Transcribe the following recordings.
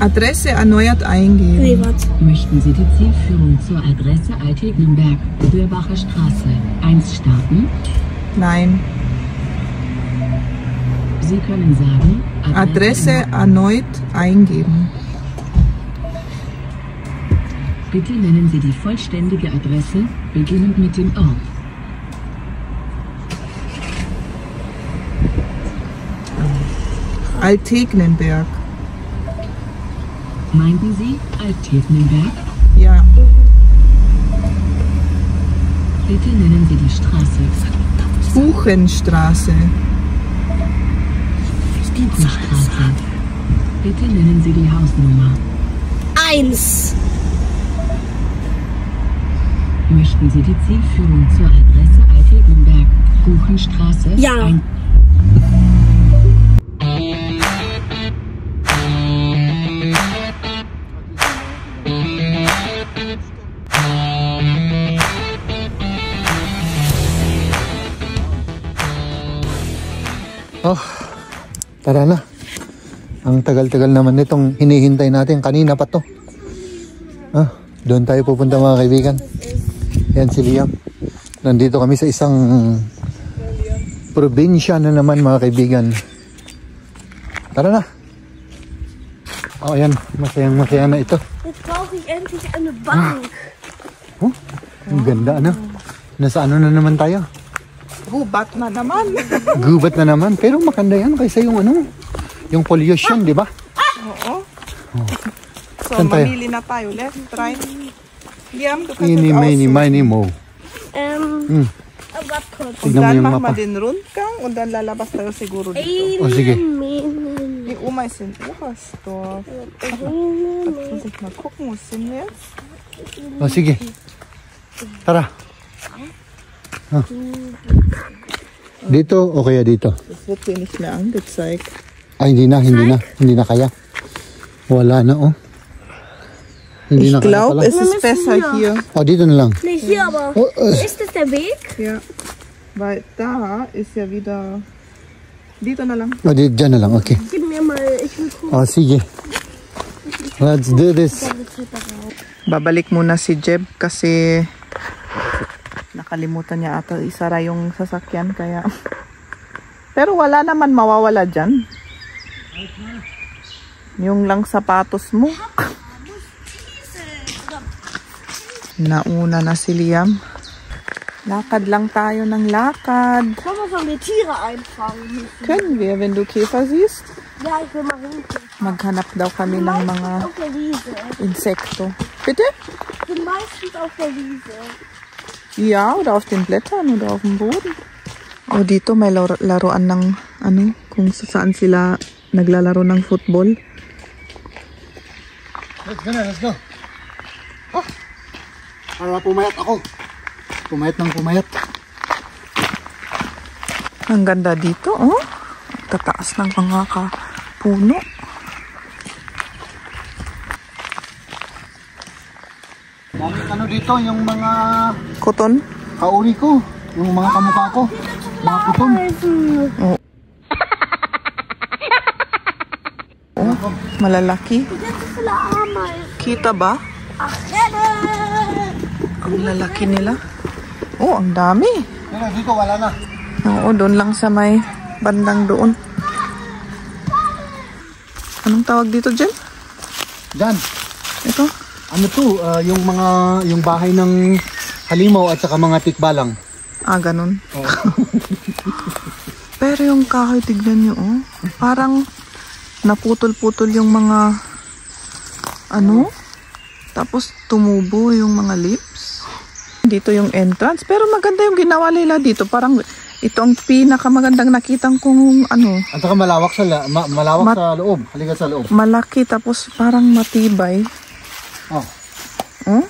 Adresse erneuert eingeben. Nee, warte. Möchten Sie die Zielführung zur Adresse Alt-Tegnenberg, Dürbacher Straße 1 starten? Nein. Sie können sagen, Adresse erneut eingeben. Bitte nennen Sie die vollständige Adresse, beginnend mit dem Ort. Alt-Tegnenberg. Meinten Sie Alt-Tegnenberg? Ja. Bitte nennen Sie die Straße. Buchenstraße. Buchenstraße. Bitte nennen Sie die Hausnummer. 1. Möchten Sie die Zielführung zur Adresse Alt-Tegnenberg, Buchenstraße? Ja. Oh, tara na. Ang tagal-tagal naman nitong hinihintay natin. Kanina pa to. Doon tayo pupunta mga kaibigan. Yan si Liam. Nandito kami sa isang probinsya na naman mga kaibigan. Tara na. Oh, yan. Masayang-masaya na ito. Jetzt brauche ich endlich eine Bank. Oh, ang ganda ano. Nasa ano na naman tayo? Gubat na naman. Gubat na naman. Pero maganda yan kaysa yung ano, yung pollution, di ba? Oo. So, Saan tayo? mamili na tayo. Left, right. Liam, du kannst Ini, jetzt mini, aussuchen. mini, mo. Warte kurz. Und Tignan mo dann yung machen wir mapa. den Rundgang und dann lalabas tayo siguro dito. Oh, sige. Die Oma ist in Oberstdorf. Jetzt muss ich mal gucken, wo sind wir jetzt? Oh, sige. Tara. Dito o kaya dito? Das wird hier nicht mehr angezeigt. Ay, hindi na kaya. Wala na, oh. Hindi Ich na kaya glaube, pala. es ist besser hier. Oh, dito na lang. Nee, hier aber. Oh, Ist das der Weg? Ja. Weil da ist ja wieder... Dito na lang. oh dyan na lang, okay. Gib mir mal, ich will gucken. Oh, sige. Let's do this. Babalik muna si Jeb kasi nakalimutan niya ata isara yung sasakyan kaya... Pero wala naman mawawala dyan. Yung lang sapatos mo. Nauna na si Liam. Lakad lang tayo ng lakad. Können wir schon die Tiere einfangen? Können wir, wenn du Käfer siehst. Ja, ich will mal hingucken. Maghanap daw kami ng mga Auf der Wiese. Insekto. Bitte? Ich bin meistens auf der Wiese. Ja, oder auf den Blättern oder auf dem Boden. O dito may laruan ng ano, kung saan sila naglalaro ng football. Let's go na, let's go. Oh, para pumayat ako. Pumayat ng pumayat. Ang ganda dito, oh. Tataas ng mga puno. Dami ano dito, yung mga Koton. kauri ko. Yung mga kamukha ko. Mga kutom. Oh, malalaki. Ganz viele Ameisen. Kita ba? Ach, rennen! Ang lalaki nila. Oh, ang dami. Pero dito wala na. Oo, doon lang sa may bandang doon. Anong tawag dito, Jen? Diyan. Ito? Ano to, yung bahay ng halimaw at saka mga tikbalang. Ah, ganun. Oh. Pero yung kahoy, tignan nyo, oh. Parang naputol-putol yung mga ano. Tapos tumubo yung mga lips. Dito yung entrance. Pero maganda yung ginawa nila dito. Parang ito ang pinakamagandang nakitang kung ano. At saka malawak sa sa loob. Halika sa loob. Malaki tapos parang matibay. Oh. Oh?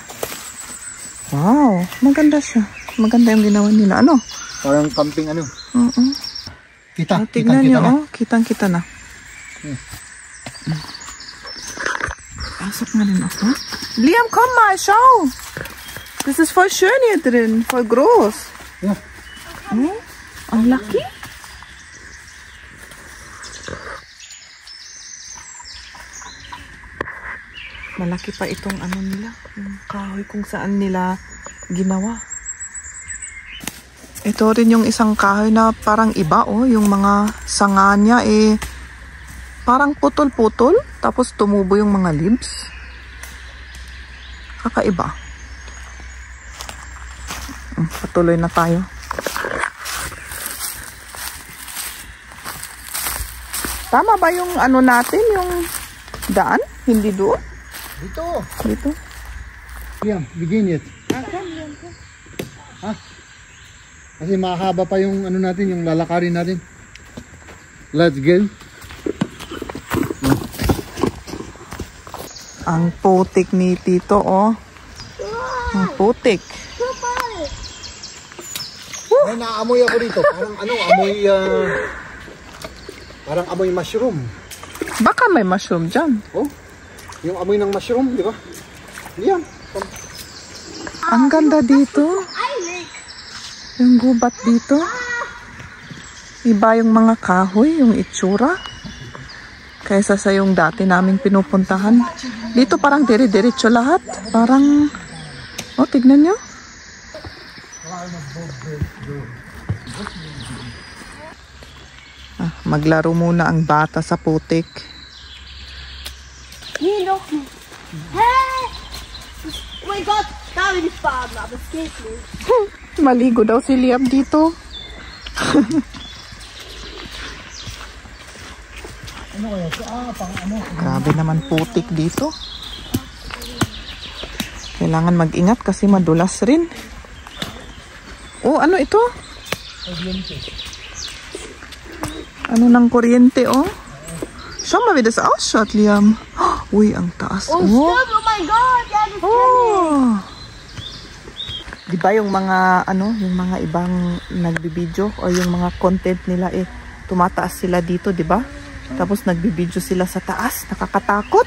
Wow. Maganda siya. Maganda yung ginawa nila. Ano? Parang camping ano. Oo. Kita, Tignan kita nyo, na. oh. Kitang-kita na. Pasok na rin ako. Liam, komm mal, schau. Das ist voll schön hier drin. Voll groß. Ja. Oh, ang laki. Malaki pa itong ano nila, yung kahoy kung saan nila ginawa. Ito rin yung isang kahoy na parang iba, oh, yung mga sanga niya eh parang putol-putol, tapos tumubo yung mga leaves. Kakaiba. Patuloy na tayo. Tama ba yung ano natin, yung daan? Hindi doon? Dito. Dito? Yan, begin it. Ha? Kasi mahaba pa yung ano natin, yung lalakarin natin. Let's go. Ang putik ni Tito, oh. Ang putik. May naamoy ako dito. Parang ano, amoy... parang amoy mushroom. Baka may mushroom dyan. Oh, yung amoy ng mushroom, di ba? Yan. Ang ganda dito. Yung gubat dito. Iba yung mga kahoy, yung itsura. Kaysa sa yung dati naming pinupuntahan. Dito parang dire-diretso lahat. Parang, oh, tignan nyo. Maglaro muna ang bata sa putik. Hier noch nicht. Hä? Oh mein Gott, da will ich baden, aber es geht nicht. Maligo daw si Liam dito. Grabe naman putik dito. Kailangan mag-ingat kasi madulas rin. Oh, ano ito? Ano ng kuryente, oh? Schau mal, wie das ausschaut, Liam. Uy, ang taas. Oh, stimmt, oh mein Gott, ja, das Oh. Di ba yung mga, ano, yung mga ibang nagbibideo o yung mga content nila eh, tumataas sila dito, di ba? Tapos nagbibideo sila sa taas, nakakatakot.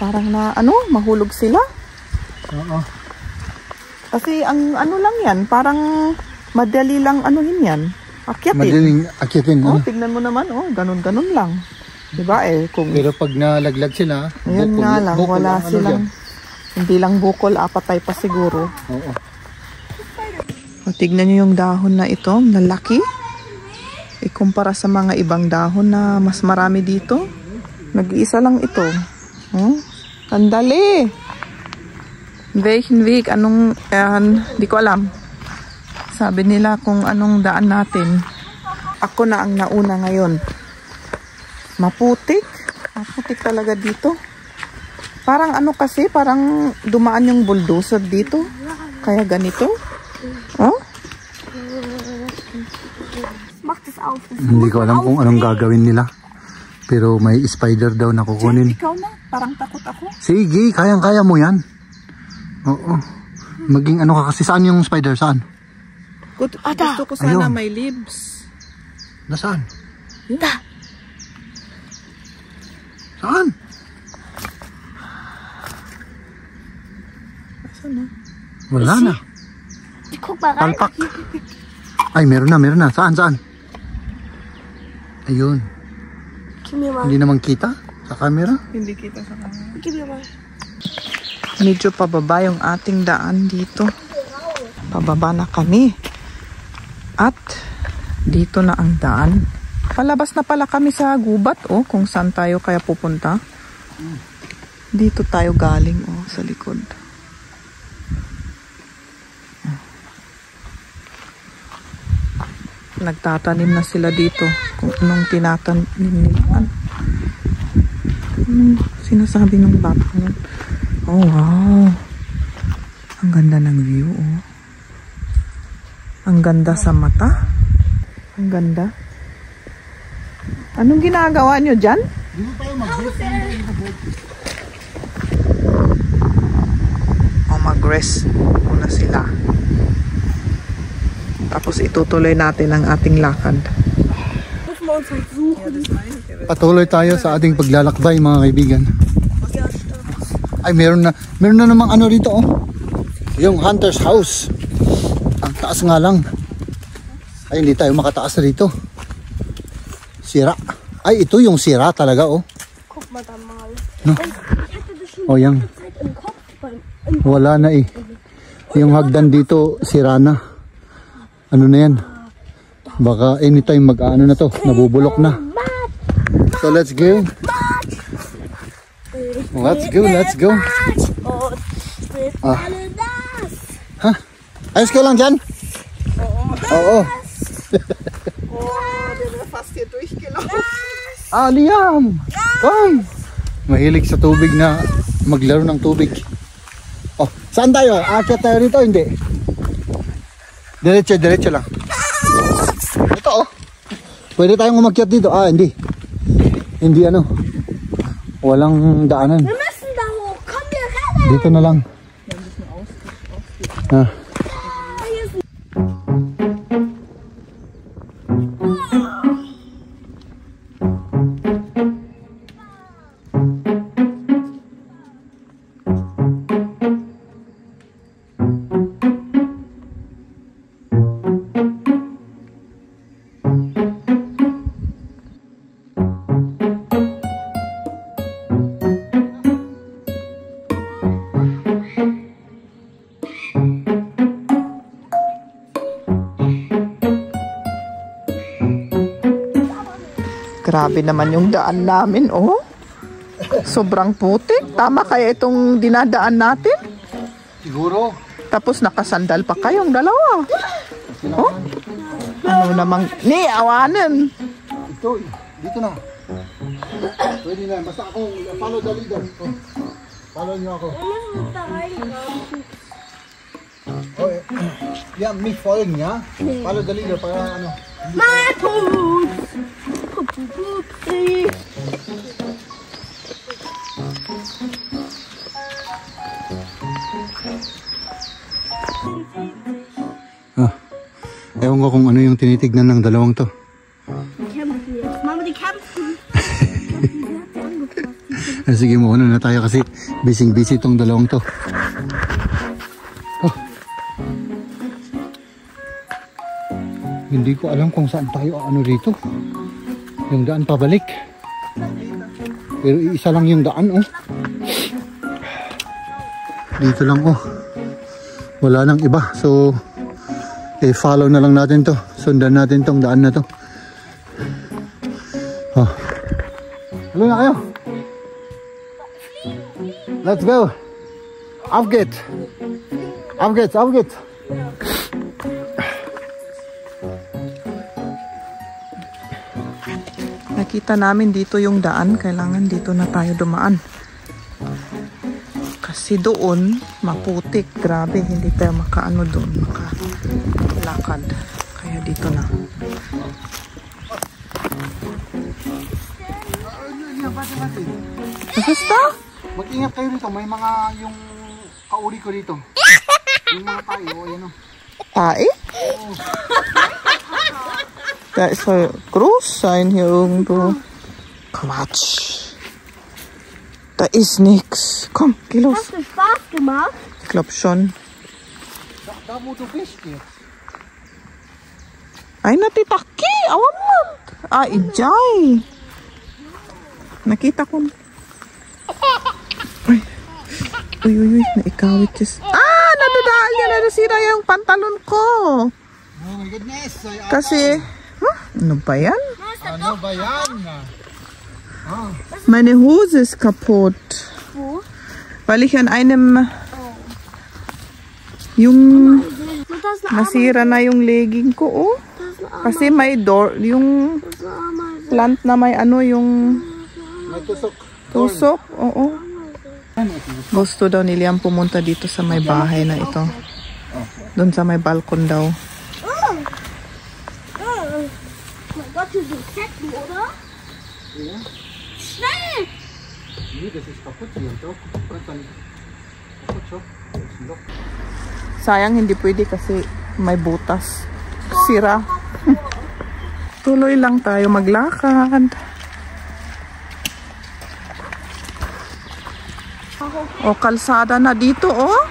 Parang na, ano, mahulog sila. Oo. Kasi ang ano lang yan, parang madali lang anuhin yan. Akyatin. Madaling akyatin. Oh, Ano? tignan mo naman, oh, ganun-ganun lang. Diba eh, kung... Pero pag nalaglag sila, Ngayon nga lang, wala ano silang... Hindi lang bukol, apatay pa siguro. Oo. O, tignan nyo yung dahon na ito, na laki. Ikumpara sa mga ibang dahon na mas marami dito. Nag-iisa lang ito. Oh, kandali! Welchen Weg? Anong... di ko alam. Sabi nila kung anong daan natin. Ako na ang nauna ngayon. Maputik. Maputik talaga dito. Parang ano kasi, parang dumaan yung bulldozer dito. Kaya ganito. Oh? Hindi ko alam kung anong gagawin nila. Pero may spider daw na kukunin. Ikaw na. Parang takot ako. Sige, kayang-kaya mo yan. Oo. Maging ano ka kasi, saan yung spider? Saan? Gusto ko sana Ayun. may leaves. Nasaan? Yun. Saan? Saan na? Wala na. Guck mal rein. Palpak. Ay, meron na. Saan? Ayun. Gib mir mal. Hindi naman kita sa camera. Hindi kita sa camera. Gib mir mal. Medyo pababa yung ating daan dito. Pababa na kami. At dito na ang daan. Palabas na pala kami sa gubat, oh, kung saan tayo kaya pupunta. Dito tayo galing, oh, sa likod. Nagtatanim na sila dito. Kung anong tinatanim nila. Anong sinasabi ng bata nun? Oh, wow. Ang ganda ng view, oh. Ang ganda sa mata. Ang ganda. Anong ginagawa nyo dyan? O, mag-rest muna sila. Tapos itutuloy natin ang ating lakad. Patuloy tayo sa ating paglalakbay, mga kaibigan. Ay, meron na namang ano rito, oh. Yung hunter's house. Ang taas nga lang. Ay, hindi tayo makataas rito. Sira. Ay, ito yung sira talaga, oh. Guck mal da mal. No? O yan. Wala na eh. Yung hagdan dito, sira na. Ano na yan? Baka anytime mag-ano na to. Nabubulok na. So let's go. Let's go, let's go. Ha? Ayos ka lang dyan? Oo. Liam! Come! Mahilig sa tubig na maglaro ng tubig. Oh, saan tayo? Aakyat tayo rito? Hindi. Diretso, diretso lang. Ito oh. Pwede tayong umakyat dito. Hindi. Hindi ano. Walang daanan. Dito na lang. Grabe naman yung daan namin, oh. Sobrang putik. Tama kaya itong dinadaan natin? Siguro. Tapos nakasandal pa kayong dalawa. Oh? Ano namang... Ni, awanan. Ito, dito na. Pwede na. Basta ako, follow the leader. Oh. Follow niyo ako. Oh, yeah, me following niya. Follow the leader para ano. My food! Ewan ko kung ano yung tinitignan ng dalawang to. Mama, die kämpfen. Sige, muna na tayo kasi busy tong dalawang to. Oh. Hindi ko alam kung saan tayo ano rito. Yung daan pabalik. Pero isa lang yung daan, oh. Dito lang, oh. Wala nang iba. So, follow na lang natin to. Sundan natin tong daan na to. Oh. Halo na kayo. Let's go. Aufgeht. Aufgeht, aufgeht. Nakita namin dito yung daan. Kailangan dito na tayo dumaan. Kasi doon, maputik. Grabe, hindi tayo makaano doon. Makalakad. Kaya dito na. Basta? Mag-ingat kayo dito. May mga yung kauri ko dito. Yung mga tayo. Ayan o. Tae? Da ist ein Großschein hier irgendwo. Quatsch. Da ist nix. Komm, geh los. Hast du Spaß gemacht? Ich glaube schon. Da wo du bist jetzt. Ay, natitaki. Awan. Ijay. Nakita ko. Uy. Naikawit siya. Nadadaan niya. Nasira yung pantalon ko. Oh my goodness. Kasi, ano ba yan? Ano ba yan? Meine Hose ist kaputt. Wo? Weil ich an einem yung nasira na yung legging ko, oh. Kasi may door, yung plant na may ano, yung May tusok. tusok, oo. Gusto daw ni Liam pumunta dito sa may bahay na ito. Doon sa may balkon daw. Gott, du bist Ketten, oder? Ja. Schnell! Nee, das ist kaputt hier. Doch, kaputt siya. Sayang hindi pwede kasi may butas. Sira. Tuloy lang tayo maglakad. O, kalsada na dito, oh.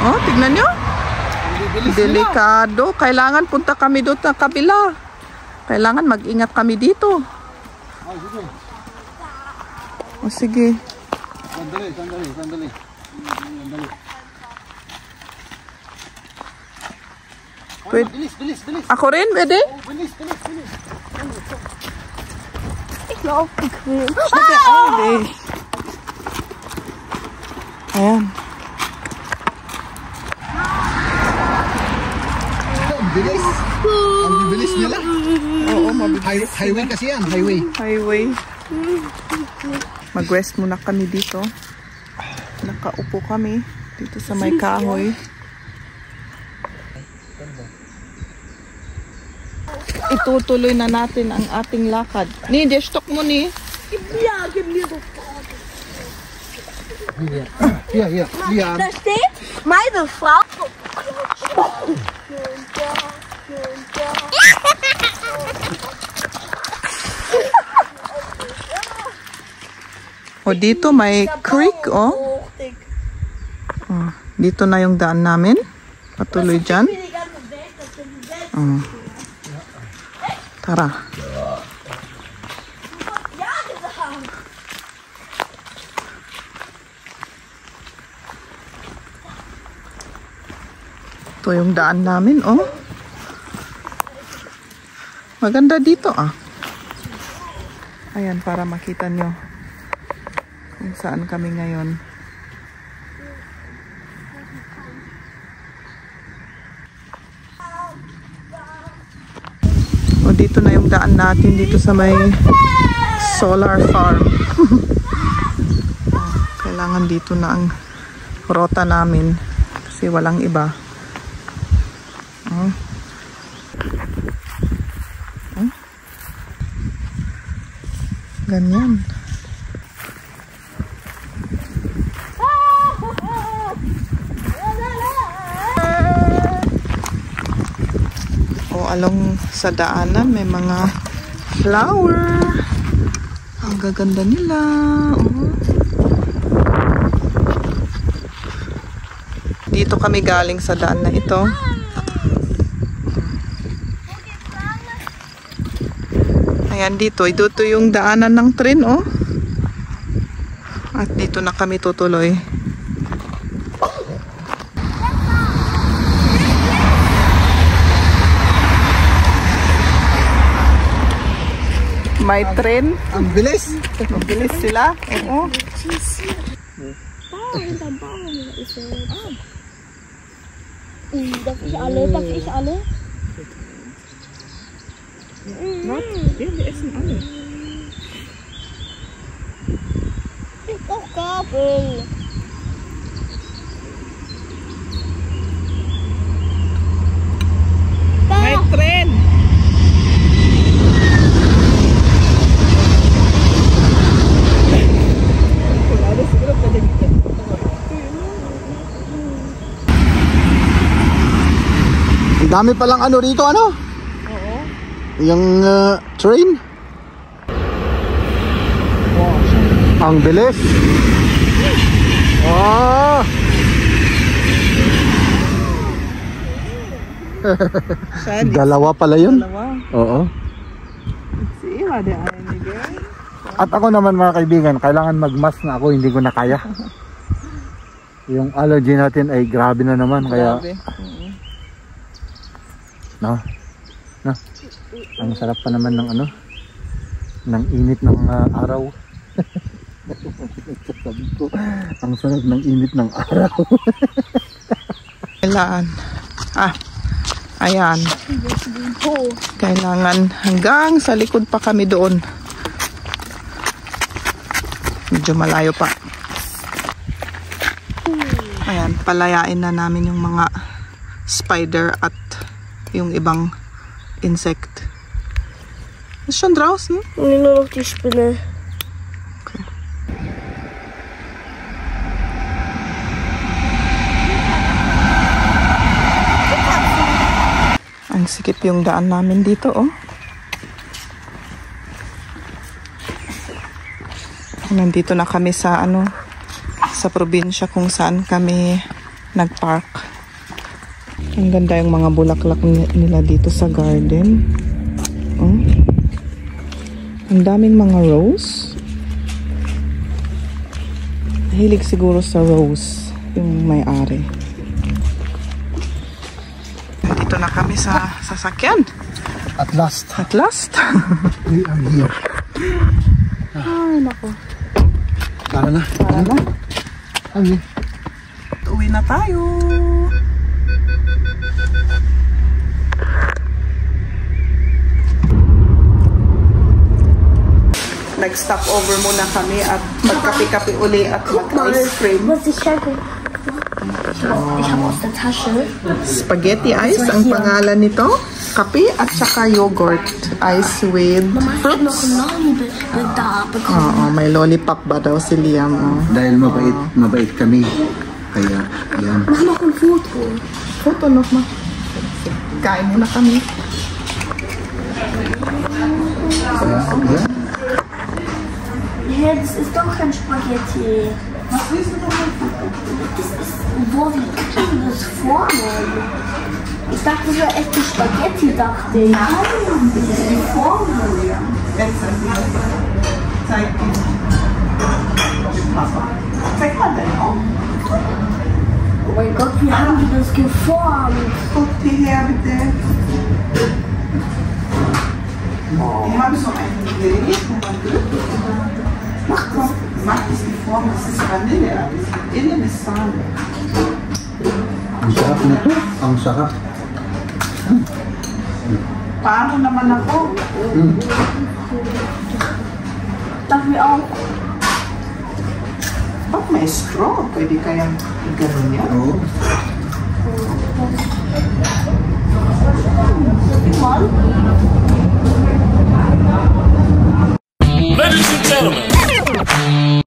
Oh, tignan nyo. Delikado. Kailangan punta kami doon sa kabila. Kailangan mag-ingat kami dito. O sige. Sandali. Pwede. Bilis. Ako rin, pwede? Bilis. Ik loop bequem. Pwede. Ayan. Bilis. Ang bilis nila. Oo, mabilis. Highway kasi yan, highway. Mag-rest muna kami dito. Nakaupo kami dito sa may kahoy. Itutuloy na natin ang ating lakad. Ni, destok mo ni. Ja, gib mir doch. Hier. Da steht meine Frau. O dito may creek, oh. Dito na yung daan namin. Patuloy dyan. Tara. Ito yung daan namin, oh. Maganda dito, ah. Ayan, para makita nyo kung saan kami ngayon. O, dito na yung daan natin dito sa may solar farm. Kailangan dito na ang rota namin kasi walang iba. Ganyan. O, along sa daanan may mga flower. Ang gaganda nila. Dito kami galing sa daan na ito. Ayan, dito yung daanan ng tren, oh. At dito na kami tutuloy. May tren. Ang bilis. Ang bilis sila. Oo. Hinterm Baum ist er. Darf ich alle? Ja, wir essen alle. Ich brauch Gabel. May tren. Ang dami palang ano rito, ano? Oo. Yung train. Ang bilis. Oh! Dalawa pala yun. Dalawa. Oo. See, had einige. At ako naman mga kaibigan, kailangan mag-mask na ako, hindi ko na kaya. Yung allergy natin ay grabe na naman, kaya Grabe. no. Ang sarap pa naman ng ano, ng init ng araw. Sabi ko, ang sarap ng init ng araw. Kailangan. Ayan. Kailangan hanggang sa likod pa kami doon. Medyo malayo pa. Ayan, palayain na namin yung mga spider at yung ibang insect. Ist schon draußen? Nee, nur noch die Spinne. Okay. Ang sikip yung daan namin dito, oh. Nandito na kami sa sa probinsya kung saan kami nagpark. Ang ganda yung mga bulaklak nila dito sa garden. Oh. Ang daming mga rose. Hilig siguro sa rose yung may-ari. Dito na kami sa sasakyan. At last, At last. we are here. Ay, nako. Tara na. Tara na. Ano? Uwi na tayo. Nag-stop over muna kami at magkape-kape uli at mag-ice cream. Was ich schenke? Ich habe aus der Tasche. Spaghetti ice ang pangalan nito. Kape at saka yogurt. Ice with Ich habe noch fruits. einen Lollipop da bekommen. Oo, may lollipop ba daw si Liam? Oh. Dahil mabait kami. Kaya, yan. Mach noch ein Foto. Foto noch mal. Kain muna kami. Yan. Hä, das ist doch kein Spaghetti. Was willst du noch mal? Das ist, wo, wie kannst du das formen? Ich dachte, das wäre echte Spaghetti, dachte ich. Die Form, Liam. Zeig ihn. Papa. Zeig mal deine Augen. Oh mein Gott, wie haben die das geformt? Guck hierher bitte. Die haben so einen Gerät, wo man drückt. Mach das die Form, das ist Vanille. Innen ist Sahne. Ang sarap nito. Ang sarap. Paano naman ako? Darf ich auch? Ba't may straw? Pwede kayang gano'n yan? Oo. Mal? Ladies and gentlemen,